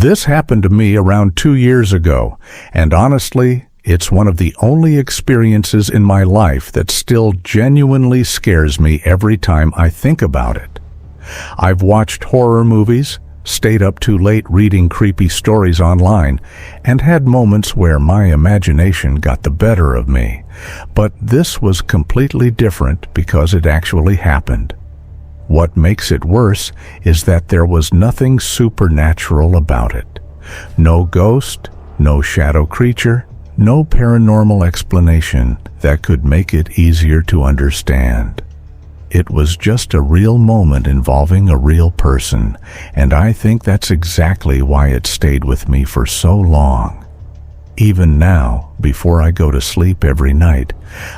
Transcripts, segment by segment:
This happened to me around 2 years ago, and honestly, it's one of the only experiences in my life that still genuinely scares me every time I think about it. I've watched horror movies, stayed up too late reading creepy stories online, and had moments where my imagination got the better of me. But this was completely different because it actually happened. What makes it worse is that there was nothing supernatural about it. No ghost, no shadow creature, no paranormal explanation that could make it easier to understand. It was just a real moment involving a real person, and I think that's exactly why it stayed with me for so long. Even now, before I go to sleep every night,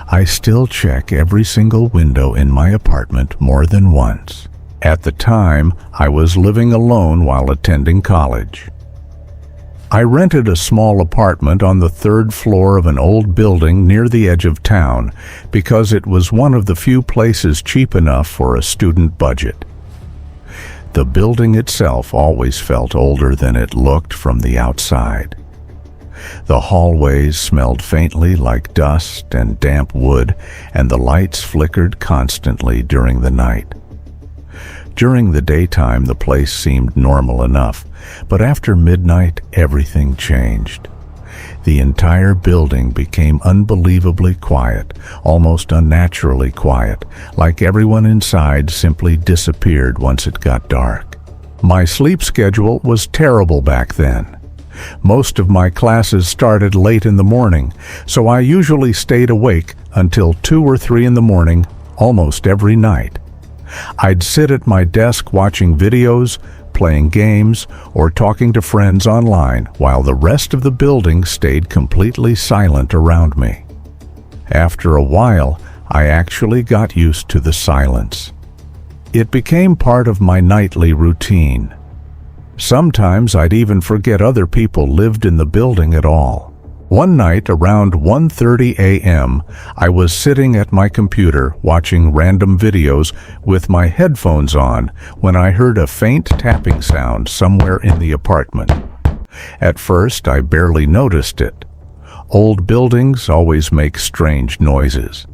I still check every single window in my apartment more than once. At the time, I was living alone while attending college. I rented a small apartment on the 3rd floor of an old building near the edge of town because it was one of the few places cheap enough for a student budget. The building itself always felt older than it looked from the outside. The hallways smelled faintly like dust and damp wood, and the lights flickered constantly during the night. During the daytime, the place seemed normal enough, but after midnight, everything changed. The entire building became unbelievably quiet, almost unnaturally quiet, like everyone inside simply disappeared once it got dark. My sleep schedule was terrible back then. Most of my classes started late in the morning, so I usually stayed awake until 2 or 3 in the morning almost every night. I'd sit at my desk watching videos, playing games, or talking to friends online while the rest of the building stayed completely silent around me. After a while, I actually got used to the silence. It became part of my nightly routine. Sometimes I'd even forget other people lived in the building at all. One night around 1:30 a.m., I was sitting at my computer watching random videos with my headphones on when I heard a faint tapping sound somewhere in the apartment. At first, I barely noticed it. Old buildings always make strange noises.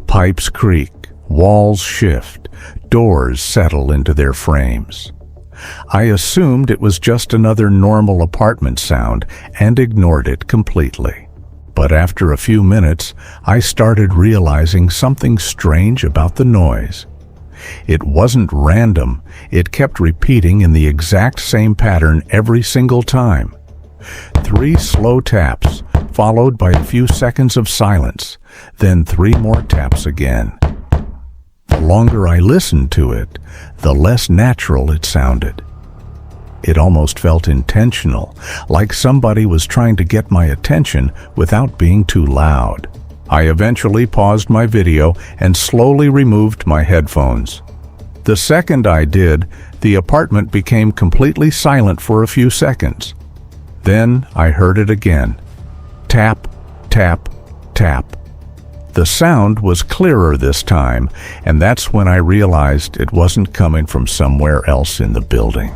Pipes creak, walls shift, doors settle into their frames. I assumed it was just another normal apartment sound and ignored it completely. But after a few minutes, I started realizing something strange about the noise. It wasn't random. It kept repeating in the exact same pattern every single time. 3 slow taps, followed by a few seconds of silence, then 3 more taps again. The longer I listened to it, the less natural it sounded. It almost felt intentional, like somebody was trying to get my attention without being too loud. I eventually paused my video and slowly removed my headphones. The second I did, the apartment became completely silent for a few seconds. Then I heard it again. Tap, tap, tap. The sound was clearer this time, and that's when I realized it wasn't coming from somewhere else in the building.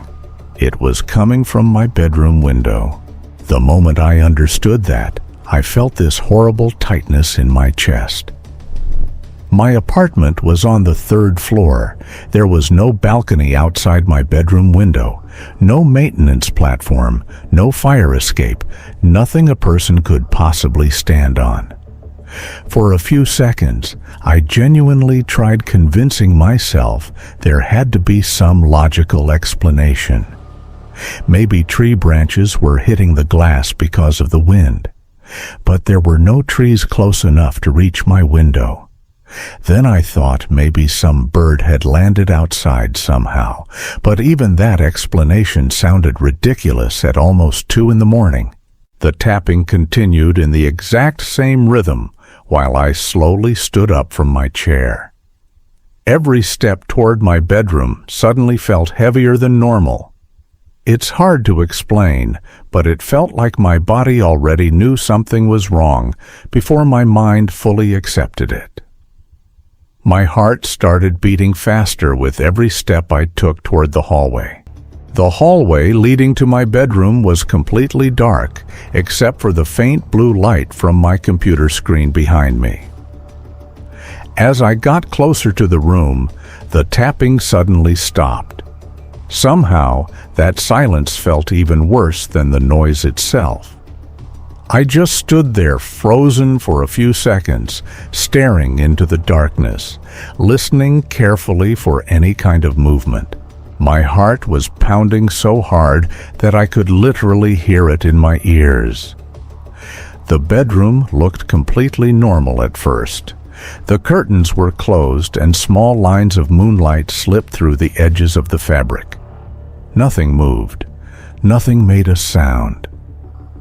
It was coming from my bedroom window. The moment I understood that, I felt this horrible tightness in my chest. My apartment was on the 3rd floor. There was no balcony outside my bedroom window, no maintenance platform, no fire escape, nothing a person could possibly stand on. For a few seconds, I genuinely tried convincing myself there had to be some logical explanation. Maybe tree branches were hitting the glass because of the wind, but there were no trees close enough to reach my window. Then I thought maybe some bird had landed outside somehow, but even that explanation sounded ridiculous at almost 2 in the morning. The tapping continued in the exact same rhythm while I slowly stood up from my chair. Every step toward my bedroom suddenly felt heavier than normal. It's hard to explain, but it felt like my body already knew something was wrong before my mind fully accepted it. My heart started beating faster with every step I took toward the hallway. The hallway leading to my bedroom was completely dark, except for the faint blue light from my computer screen behind me. As I got closer to the room, the tapping suddenly stopped. Somehow, that silence felt even worse than the noise itself. I just stood there frozen for a few seconds, staring into the darkness, listening carefully for any kind of movement. My heart was pounding so hard that I could literally hear it in my ears. The bedroom looked completely normal at first. The curtains were closed and small lines of moonlight slipped through the edges of the fabric. Nothing moved. Nothing made a sound.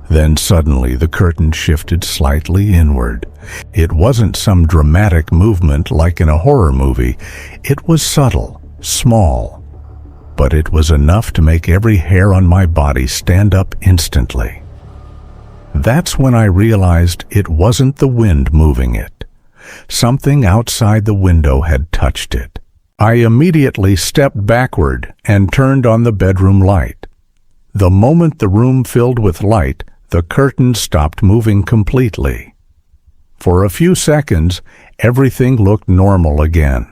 Then suddenly the curtain shifted slightly inward. It wasn't some dramatic movement like in a horror movie. It was subtle, small, but it was enough to make every hair on my body stand up instantly. That's when I realized it wasn't the wind moving it. Something outside the window had touched it. I immediately stepped backward and turned on the bedroom light. The moment the room filled with light, the curtain stopped moving completely. For a few seconds, everything looked normal again.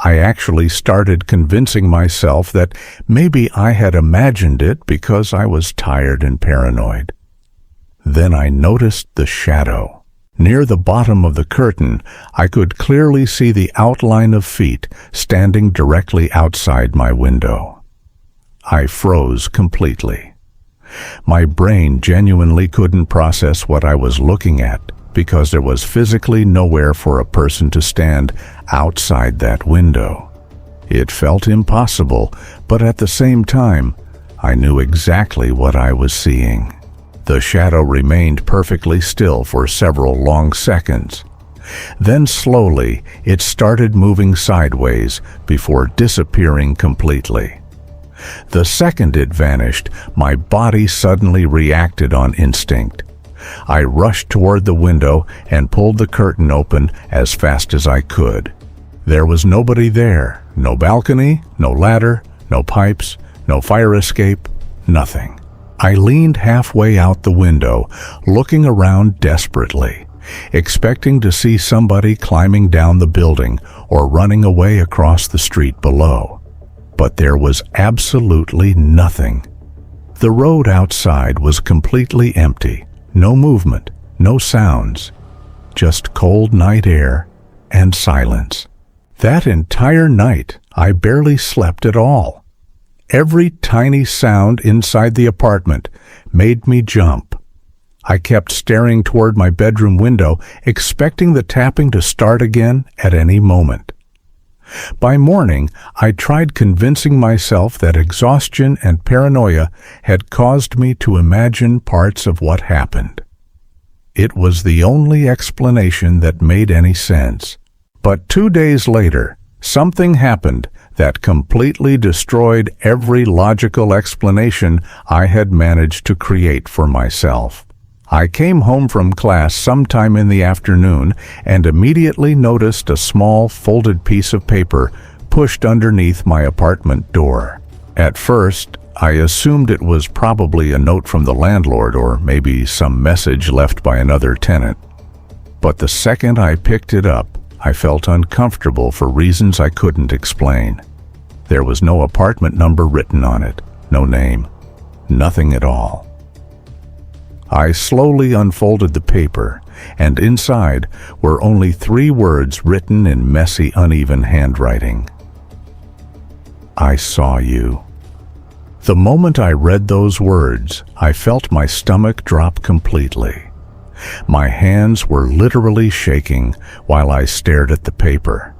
I actually started convincing myself that maybe I had imagined it because I was tired and paranoid. Then I noticed the shadow. Near the bottom of the curtain, I could clearly see the outline of feet standing directly outside my window. I froze completely. My brain genuinely couldn't process what I was looking at, because there was physically nowhere for a person to stand outside that window. It felt impossible, but at the same time, I knew exactly what I was seeing. The shadow remained perfectly still for several long seconds. Then slowly, it started moving sideways before disappearing completely. The second it vanished, my body suddenly reacted on instinct. I rushed toward the window and pulled the curtain open as fast as I could. There was nobody there, no balcony, no ladder, no pipes, no fire escape, nothing. I leaned halfway out the window, looking around desperately, expecting to see somebody climbing down the building or running away across the street below. But there was absolutely nothing. The road outside was completely empty. No movement, no sounds, just cold night air and silence. That entire night, I barely slept at all. Every tiny sound inside the apartment made me jump. I kept staring toward my bedroom window, expecting the tapping to start again at any moment. By morning, I tried convincing myself that exhaustion and paranoia had caused me to imagine parts of what happened. It was the only explanation that made any sense. But 2 days later, something happened that completely destroyed every logical explanation I had managed to create for myself. I came home from class sometime in the afternoon and immediately noticed a small folded piece of paper pushed underneath my apartment door. At first, I assumed it was probably a note from the landlord or maybe some message left by another tenant. But the second I picked it up, I felt uncomfortable for reasons I couldn't explain. There was no apartment number written on it, no name, nothing at all. I slowly unfolded the paper, and inside were only 3 words written in messy, uneven handwriting. I saw you. The moment I read those words, I felt my stomach drop completely. My hands were literally shaking while I stared at the paper.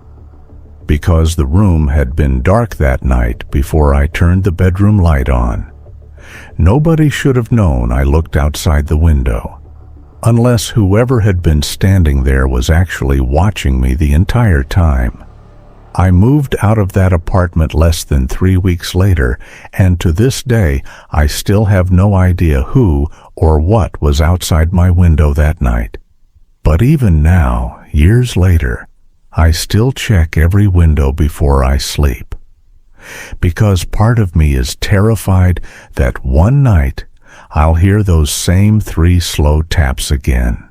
Because the room had been dark that night before I turned the bedroom light on, nobody should have known I looked outside the window, unless whoever had been standing there was actually watching me the entire time. I moved out of that apartment less than 3 weeks later, and to this day, I still have no idea who or what was outside my window that night. But even now, years later, I still check every window before I sleep. because part of me is terrified that one night I'll hear those same 3 slow taps again.